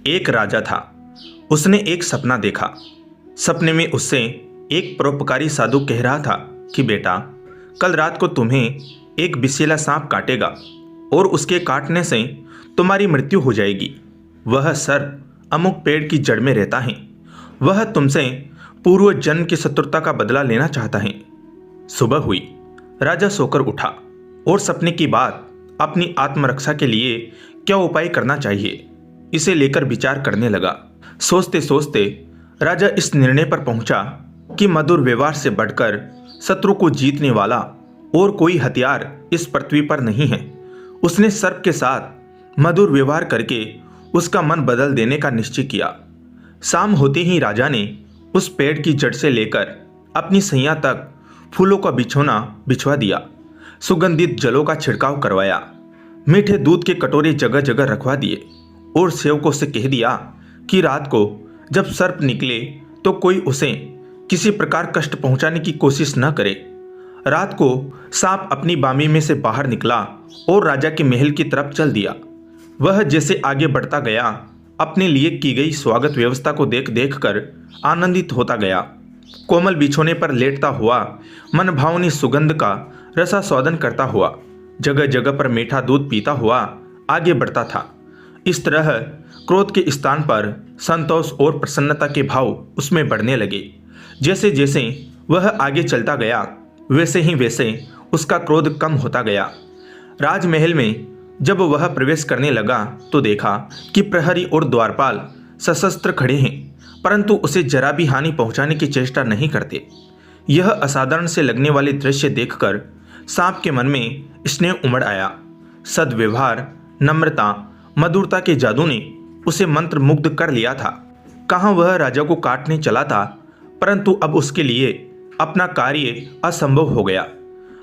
एक राजा था। उसने एक सपना देखा। सपने में उससे एक परोपकारी साधु कह रहा था कि बेटा, कल रात को तुम्हें एक विषैला सांप काटेगा और उसके काटने से तुम्हारी मृत्यु हो जाएगी। वह सर्प अमुक पेड़ की जड़ में रहता है। वह तुमसे पूर्व जन्म की शत्रुता का बदला लेना चाहता है। सुबह हुई। राजा सोकर उठा और सपने की बात अपनी आत्मरक्षा के लिए क्या उपाय करना चाहिए इसे लेकर विचार करने लगा। सोचते सोचते राजा इस निर्णय पर पहुंचा कि मधुर व्यवहार से बढ़कर शत्रु को जीतने वाला और कोई हथियार इस पृथ्वी पर नहीं है। उसने सर्प के साथ मधुर व्यवहार करके उसका मन बदल देने का निश्चय किया। शाम होते ही राजा ने उस पेड़ की जड़ से लेकर अपनी सैया तक फूलों का बिछौना बिछवा दिया। सुगंधित जलों का छिड़काव करवाया। मीठे दूध के कटोरे जगह जगह रखवा दिए और सेवकों से कह दिया कि रात को जब सर्प निकले तो कोई उसे किसी प्रकार कष्ट पहुंचाने की कोशिश न करे। रात को सांप अपनी बामी में से बाहर निकला और राजा के महल की तरफ चल दिया। वह जैसे आगे बढ़ता गया, अपने लिए की गई स्वागत व्यवस्था को देख देख कर आनंदित होता गया। कोमल बिछोने पर लेटता हुआ मन भावनी सुगंध का रसास्वादन करता हुआ जगह जगह पर मीठा दूध पीता हुआ आगे बढ़ता था। इस तरह क्रोध के स्थान पर संतोष और प्रसन्नता के भाव उसमें बढ़ने लगे। जैसे जैसे वह आगे चलता गया वैसे ही वैसे उसका क्रोध कम होता गया। राजमहल में जब वह प्रवेश करने लगा तो देखा कि प्रहरी और द्वारपाल सशस्त्र खड़े हैं, परंतु उसे जरा भी हानि पहुंचाने की चेष्टा नहीं करते। यह असाधारण से लगने वाले दृश्य देखकर सांप के मन में स्नेह उमड़ आया। सद्व्यवहार, नम्रता, मधुरता के जादू ने उसे मंत्र मुग्ध कर लिया था। कहाँ वह राजा को काटने चला था, परंतु अब उसके लिए अपना कार्य असंभव हो गया।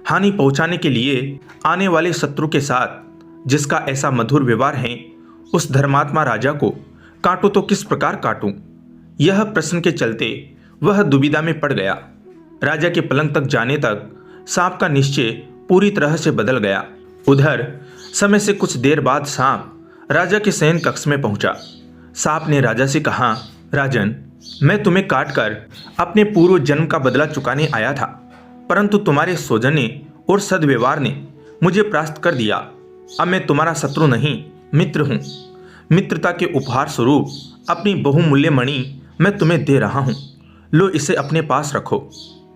हानि पहुंचाने के लिए आने वाले शत्रु के साथ जिसका ऐसा मधुर व्यवहार है, उस धर्मात्मा राजा को काटूं तो किस प्रकार काटूं? यह प्रश्न के चलते वह दुविधा में पड़ गया। राजा के पलंग तक जाने तक सांप का निश्चय पूरी तरह से बदल गया। उधर समय से कुछ देर बाद सांप राजा के शयन कक्ष में पहुंचा। सांप ने राजा से कहा, राजन, मैं तुम्हें काटकर अपने पूर्व जन्म का बदला चुकाने आया था, परंतु तुम्हारे सौजन्य और सद्व्यवहार ने मुझे परास्त कर दिया। अब मैं तुम्हारा शत्रु नहीं, मित्र हूँ। मित्रता के उपहार स्वरूप अपनी बहुमूल्य मणि मैं तुम्हें दे रहा हूँ। लो, इसे अपने पास रखो।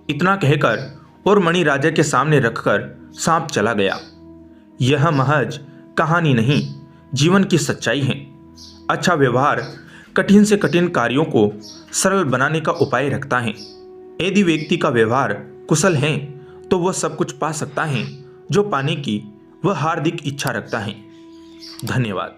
इतना कहकर और मणि राजा के सामने रखकर सांप चला गया। यह महज कहानी नहीं, जीवन की सच्चाई है। अच्छा व्यवहार कठिन से कठिन कार्यों को सरल बनाने का उपाय रखता है। यदि व्यक्ति का व्यवहार कुशल है तो वह सब कुछ पा सकता है जो पाने की वह हार्दिक इच्छा रखता है। धन्यवाद।